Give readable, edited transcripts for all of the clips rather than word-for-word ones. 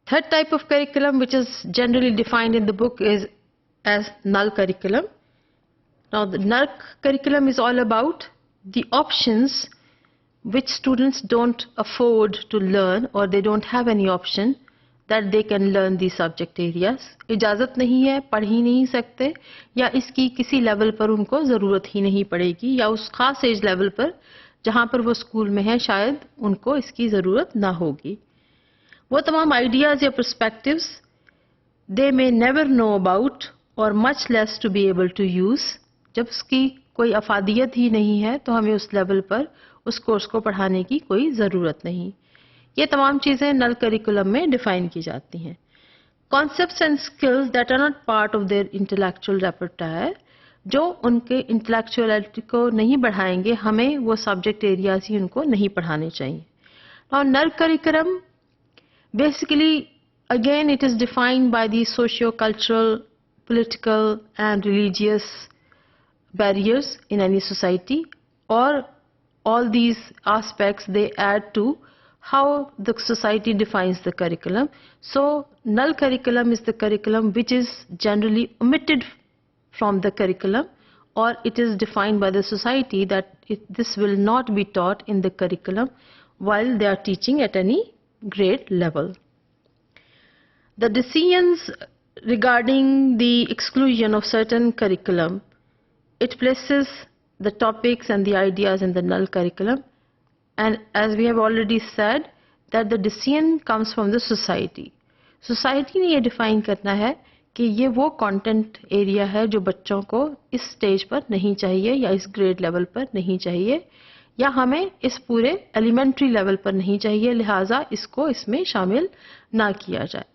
Third type of curriculum, which is generally defined in the book, is as null curriculum. Now, the null curriculum is all about the options which students don't afford to learn, or they don't have any option that they can learn these subject areas. اجازت نہیں ہے, پڑھ ہی نہیں سکتے, یا اس کی کسی level پر ان کو ضرورت ہی نہیں پڑے گی, یا اس خاص ایج لیول پر جہاں پر وہ اسکول میں ہیں شاید ان کو اس کی ضرورت نہ ہوگی. وہ تمام آئیڈیاز یا perspectives they may never know about or much less to be able to use. جب اس کی کوئی افادیت ہی نہیں ہے تو ہمیں اس لیول پر اس کورس کو پڑھانے کی کوئی ضرورت نہیں. یہ تمام چیزیں نل کریکولم میں ڈیفائن کی جاتی ہیں. Concepts and skills that are not part of their intellectual repertoire, جو ان کے انٹلیکچولیٹی کو نہیں بڑھائیں گے, ہمیں وہ سبجیکٹ ایریاز ہی ان کو نہیں پڑھانے چاہیے. Now, null curriculum, basically, again, it is defined by the socio-cultural, political and religious barriers in any society, or all these aspects, they add to how the society defines the curriculum. So, null curriculum is the curriculum which is generally omitted from the curriculum, or it is defined by the society that this will not be taught in the curriculum while they are teaching at any grade level. The decisions regarding the exclusion of certain curriculum, it places the topics and the ideas in the null curriculum, and as we have already said that the decision comes from the society. Society نے یہ define کرنا ہے کہ یہ وہ content area ہے جو بچوں کو اس سٹیج پر نہیں چاہیے یا اس گریڈ لیول پر نہیں چاہیے, یا ہمیں اس پورے ایلیمنٹری لیول پر نہیں چاہیے, لہٰذا اس کو اس میں شامل نہ کیا جائے.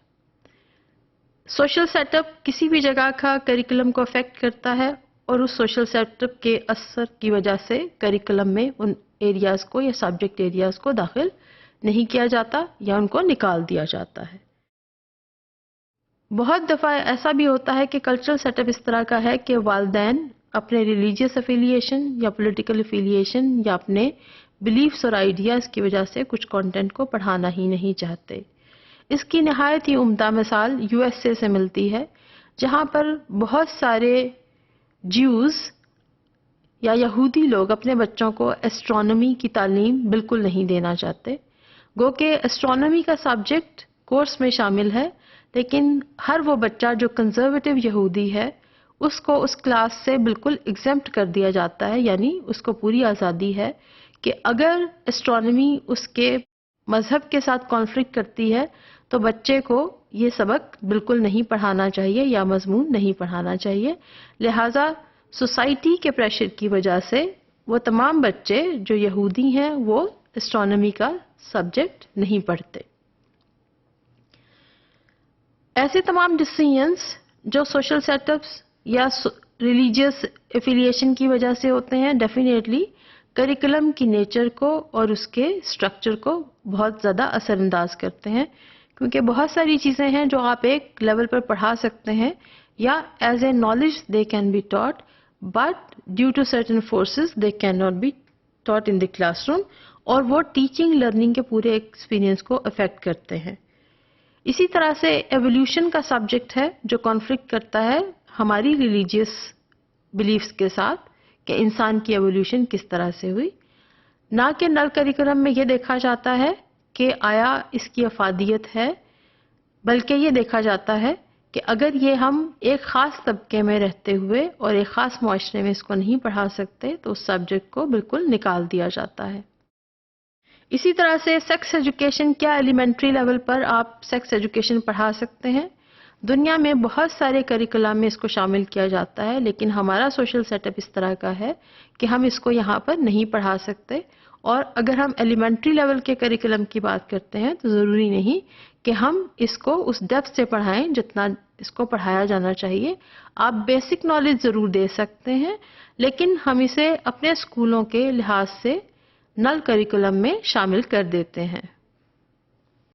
سوشل سیٹ اپ کسی بھی جگہ کا کریکولم کو افیکٹ کرتا ہے, اور اس سوشل سیٹ اپ کے اثر کی وجہ سے کریکولم میں ان ایریاز کو یا سبجیکٹ ایریاز کو داخل نہیں کیا جاتا یا ان کو نکال دیا جاتا ہے. بہت دفعہ ایسا بھی ہوتا ہے کہ کلچرل سیٹ اپ اس طرح کا ہے کہ والدین اپنے ریلیجیس افیلیشن یا پولیٹیکل افیلیشن یا اپنے بلیفس اور آئیڈیاز کی وجہ سے کچھ کانٹینٹ کو پڑھانا ہی نہیں چاہتے. اس کی نہایت ہی عمدہ مثال یو ایس اے سے ملتی ہے, جہاں پر بہت سارے جیوز یا یہودی لوگ اپنے بچوں کو ایسٹرونومی کی تعلیم بالکل نہیں دینا چاہتے. گو کہ ایسٹرونومی کا سبجیکٹ کورس میں شامل ہے, لیکن ہر وہ بچہ جو کنزرویٹو یہودی ہے اس کو اس کلاس سے بالکل ایگزمپٹ کر دیا جاتا ہے, یعنی اس کو پوری آزادی ہے کہ اگر ایسٹرونومی اس کے مذہب کے ساتھ کانفلکٹ کرتی ہے تو بچے کو یہ سبق بالکل نہیں پڑھانا چاہیے یا مضمون نہیں پڑھانا چاہیے. لہٰذا سوسائٹی کے پریشر کی وجہ سے وہ تمام بچے جو یہودی ہیں وہ ایسٹرونومی کا سبجیکٹ نہیں پڑھتے. ایسے تمام ڈیسیژنز جو سوشل سیٹ اپس یا ریلیجیس ایفیلیشن کی وجہ سے ہوتے ہیں, ڈیفینیٹلی کریکولم کی نیچر کو اور اس کے اسٹرکچر کو بہت زیادہ اثر انداز کرتے ہیں, کیونکہ بہت ساری چیزیں ہیں جو آپ ایک لیول پر پڑھا سکتے ہیں یا as a knowledge they can be taught, but due to certain forces they can not be taught in the class room, اور وہ ٹیچنگ لرننگ کے پورے ایکسپیرئنس کو افیکٹ کرتے ہیں. اسی طرح سے ایولیوشن کا سبجیکٹ ہے جو کانفلکٹ کرتا ہے ہماری ریلیجیس بلیفس کے ساتھ کہ انسان کی ایولیوشن کس طرح سے ہوئی. نہ کہ نل کریکولم میں یہ دیکھا جاتا ہے کہ آیا اس کی افادیت ہے, بلکہ یہ دیکھا جاتا ہے کہ اگر یہ ہم ایک خاص طبقے میں رہتے ہوئے اور ایک خاص معاشرے میں اس کو نہیں پڑھا سکتے تو اس سبجیکٹ کو بالکل نکال دیا جاتا ہے. اسی طرح سے سیکس ایجوکیشن, کیا ایلیمنٹری لیول پر آپ سیکس ایجوکیشن پڑھا سکتے ہیں؟ دنیا میں بہت سارے کریکولم میں اس کو شامل کیا جاتا ہے, لیکن ہمارا سوشل سیٹ اپ اس طرح کا ہے کہ ہم اس کو یہاں پر نہیں پڑھا سکتے. اور اگر ہم ایلیمنٹری لیول کے کریکولم کی بات کرتے ہیں تو ضروری نہیں کہ ہم اس کو اس ڈیپتھ سے پڑھائیں جتنا اس کو پڑھایا جانا چاہیے. آپ بیسک نالج ضرور دے سکتے ہیں, لیکن ہم اسے اپنے اسکولوں کے لحاظ سے نل کریکولم میں شامل کر دیتے ہیں.